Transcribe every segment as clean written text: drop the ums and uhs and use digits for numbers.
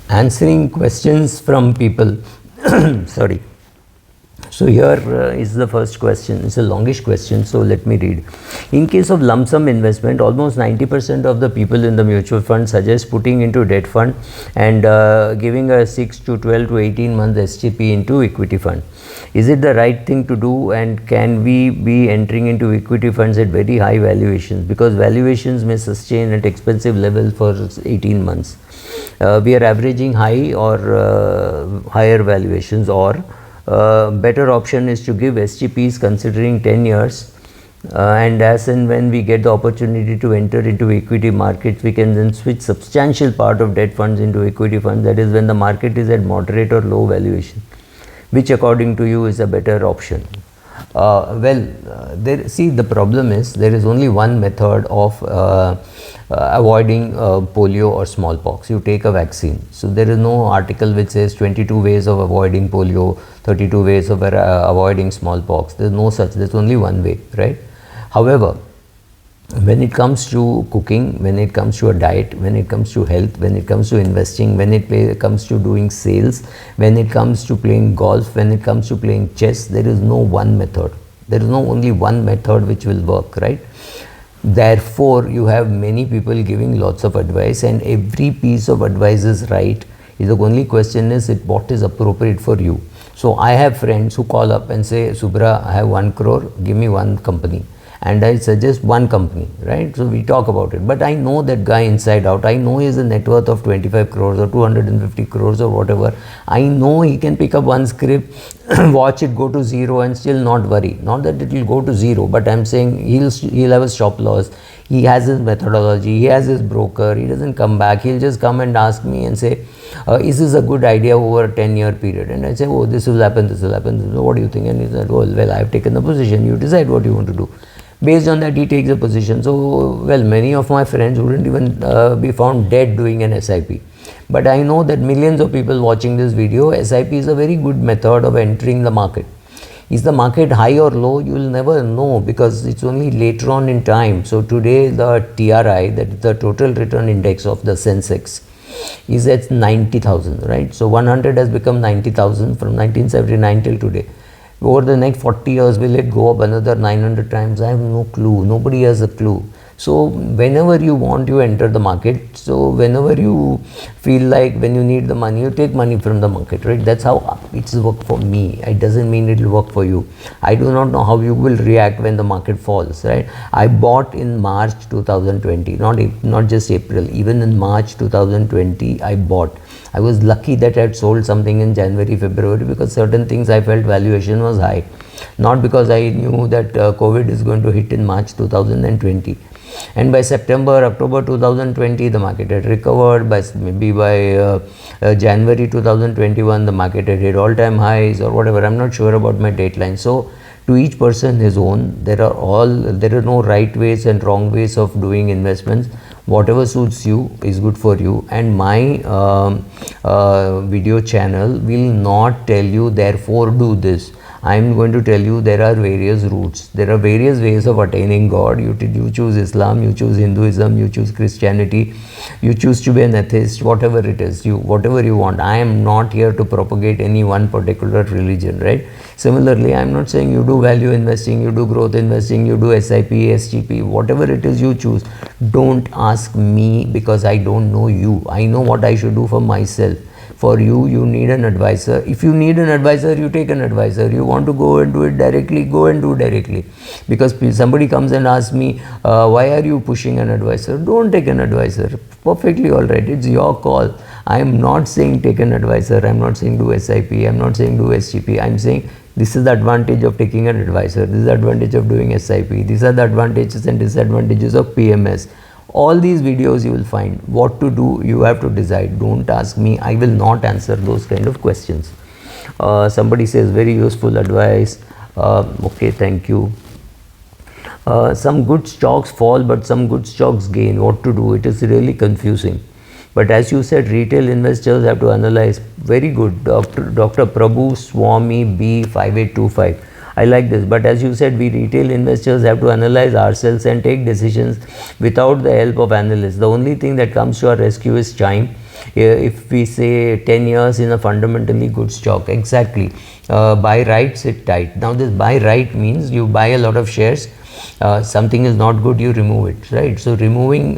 answering questions from people. Sorry. So here is the first question. It's a longish question, so let me read. In case of lump sum investment, almost 90% of the people in the mutual fund suggest putting into debt fund and giving a 6 to 12 to 18 month STP into equity fund. Is it the right thing to do, and can we be entering into equity funds at very high valuations? Because valuations may sustain at expensive levels for 18 months. We are averaging high or higher valuations, or better option is to give STPs considering 10 years, and as and when we get the opportunity to enter into equity markets, we can then switch substantial part of debt funds into equity funds. That is when the market is at moderate or low valuation. Which according to you is a better option? See, the problem is there is only one method of avoiding polio or smallpox. You take a vaccine. So there is no article which says 22 ways of avoiding polio, 32 ways of avoiding smallpox. There is no such. There is only one way, right? However, when it comes to cooking, when it comes to a diet, when it comes to health, when it comes to investing, when it comes to doing sales, when it comes to playing golf, when it comes to playing chess, there is no one method. There is no only one method which will work, right? Therefore, you have many people giving lots of advice, and every piece of advice is right. The only question is what is appropriate for you. So I have friends who call up and say, Subra, I have 1 crore, give me one company. And I suggest one company, right? So we talk about it. But I know that guy inside out. I know he has a net worth of 25 crores or 250 crores or whatever. I know he can pick up one script, watch it go to zero and still not worry. Not that it will go to zero, but I'm saying he'll have a stop loss. He has his methodology. He has his broker. He doesn't come back. He'll just come and ask me and say, is this a good idea over a 10-year period? And I say, oh, this will happen, this will happen. So what do you think? And he said, well, I have taken the position. You decide what you want to do. Based on that, he takes a position. So, well, many of my friends wouldn't even be found dead doing an SIP. But I know that millions of people watching this video, SIP is a very good method of entering the market. Is the market high or low? You will never know, because it's only later on in time. So today the TRI, that is the total return index of the Sensex, is at 90,000, right? So 100 has become 90,000 from 1979 till today. Over the next 40 years, will it go up another 900 times? I have no clue. Nobody has a clue. So whenever you want, you enter the market. So whenever you feel like when you need the money, you take money from the market, right? That's how it's worked for me. It doesn't mean it will work for you. I do not know how you will react when the market falls, right? I bought in March 2020, not just April, even in March 2020, I bought. I was lucky that I had sold something in January, February, because certain things I felt valuation was high. Not because I knew that COVID is going to hit in March 2020. And by September, October 2020, the market had recovered. By January 2021, the market had hit all-time highs or whatever. I'm not sure about my dateline. So to each person his own. There are no right ways and wrong ways of doing investments. Whatever suits you is good for you. And my video channel will not tell you, therefore do this. I am going to tell you there are various routes. There are various ways of attaining God. You choose Islam, you choose Hinduism, you choose Christianity, you choose to be an atheist, whatever it is, whatever you want. I am not here to propagate any one particular religion, right? Similarly, I am not saying you do value investing, you do growth investing, you do SIP, STP, whatever it is you choose. Don't ask me, because I don't know you. I know what I should do for myself. For you, you need an advisor. If you need an advisor, you take an advisor. You want to go and do it directly, go and do directly. Because somebody comes and asks me, why are you pushing an advisor? Don't take an advisor. Perfectly all right. It's your call. I am not saying take an advisor. I am not saying do SIP. I am not saying do STP. I am saying this is the advantage of taking an advisor. This is the advantage of doing SIP. These are the advantages and disadvantages of PMS. All these videos you will find. What to do, you have to decide. Don't ask me. I will not answer those kind of questions. Somebody says very useful advice. Okay, thank you. Some good stocks fall, but some good stocks gain. What to do? It is really confusing. But as you said, retail investors have to analyze. Very good. Dr. Prabhu Swami B5825. I like this. But as you said, we retail investors have to analyze ourselves and take decisions without the help of analysts. The only thing that comes to our rescue is time. If we say 10 years in a fundamentally good stock, exactly, buy right, sit tight. Now this buy right means you buy a lot of shares, something is not good, you remove it, right? So removing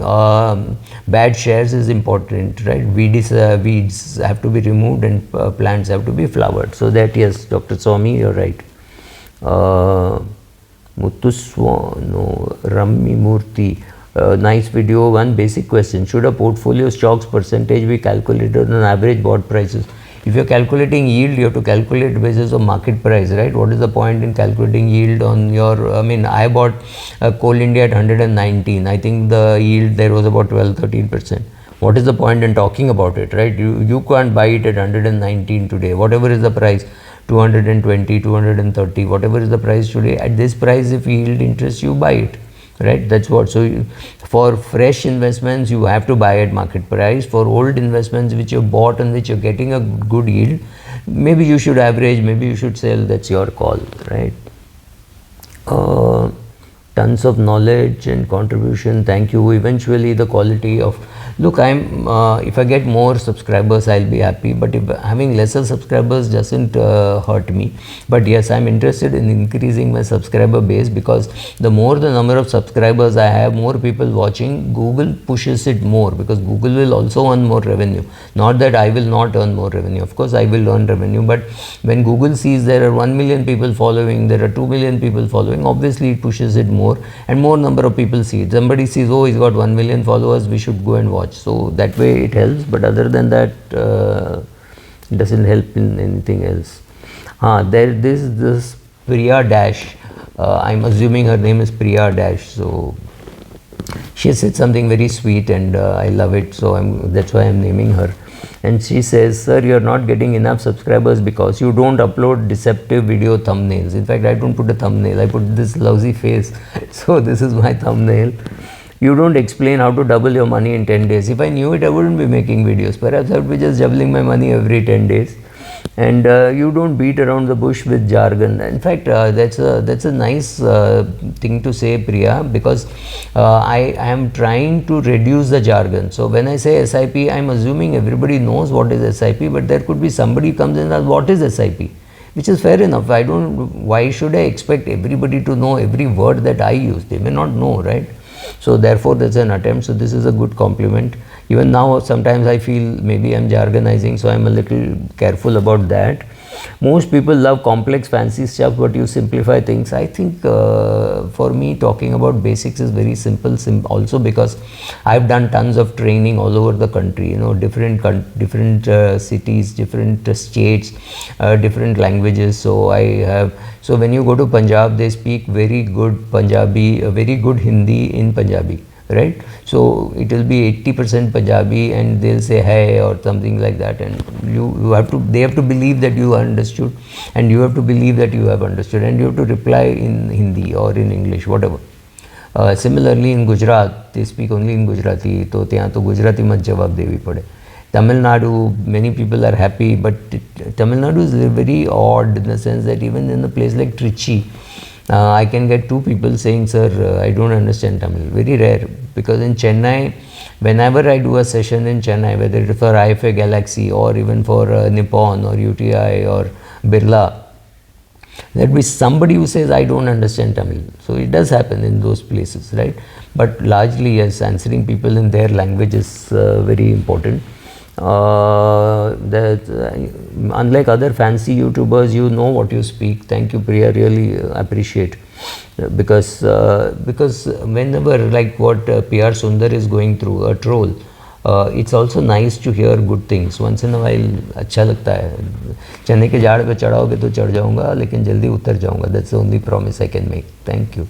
bad shares is important, right? Weeds have to be removed, and plants have to be flowered. So that, yes, Dr. Swami, you're right. Muthuswano Rammi Murthy, nice video. One basic question: should a portfolio stocks percentage be calculated on average bought prices? If you're calculating yield, you have to calculate basis of market price, right? What is the point in calculating yield on your, I mean, I bought Coal India at 119. I think the yield there was about 12-13%. What is the point in talking about it, right? You can't buy it at 119 today. Whatever is the price, 220, 230, whatever is the price today, at this price, if yield interest, you buy it, right? That's what. So for fresh investments, you have to buy at market price. For old investments which you bought and which you're getting a good yield, maybe you should average, maybe you should sell. That's your call, right? Tons of knowledge and contribution. Thank you. Eventually the quality of, look, I'm if I get more subscribers, I'll be happy, but if having lesser subscribers doesn't hurt me. But yes, I'm interested in increasing my subscriber base, because the more the number of subscribers I have, more people watching, Google pushes it more, because Google will also earn more revenue. Not that I will not earn more revenue, of course I will earn revenue, but when Google sees there are 1 million people following, there are 2 million people following, obviously it pushes it more, and more number of people see it. Somebody sees, oh, he's got 1 million followers, we should go and watch. So that way it helps, but other than that, it doesn't help in anything else. This Priya Dash, I'm assuming her name is Priya Dash, so she said something very sweet, and I love it, so that's why I'm naming her. And she says, sir, you're not getting enough subscribers because you don't upload deceptive video thumbnails. In fact, I don't put a thumbnail, I put this lousy face. So this is my thumbnail. You don't explain how to double your money in 10 days. If I knew it, I wouldn't be making videos. Perhaps I would be just doubling my money every 10 days. And you don't beat around the bush with jargon. In fact, that's a nice thing to say, Priya, because I am trying to reduce the jargon. So when I say SIP, I'm assuming everybody knows what is SIP, but there could be somebody comes in and asks, what is SIP? Which is fair enough. Why should I expect everybody to know every word that I use? They may not know, right? So therefore that's an attempt. So this is a good compliment. Even now sometimes I feel maybe I'm jargonizing, so I'm a little careful about that. Most people love complex fancy stuff, but you simplify things. I think for me talking about basics is very simple, also because I've done tons of training all over the country, different cities, different states, different languages. So when you go to Punjab, they speak very good Punjabi, very good Hindi in Punjabi, right? So it will be 80% Punjabi, and they'll say hey or something like that, and they have to believe that you understood, and you have to believe that you have understood, and you have to reply in Hindi or in English, whatever. Similarly in Gujarat, they speak only in Gujarati, तो ત્યાં तो गुजराती मत जवाब देवी पड़े. Tamil Nadu, many people are happy, but Tamil Nadu is very odd in the sense that even in a place like Trichy, I can get two people saying, sir, I don't understand Tamil. Very rare, because in Chennai, whenever I do a session in Chennai, whether it is for IFA Galaxy or even for Nippon or UTI or Birla, there will be somebody who says, I don't understand Tamil. So it does happen in those places, right? But largely, yes, answering people in their language is very important. Unlike other fancy YouTubers, you know what you speak. Thank you, Priya, really appreciate, because whenever, like what PR Sundar is going through, a troll, it's also nice to hear good things once in a while. अच्छा लगता है. चने के झाड़ पे चढ़ाओगे तो चढ़ जाऊंगा, लेकिन जल्दी उतर जाऊंगा. That's the only promise I can make. Thank you.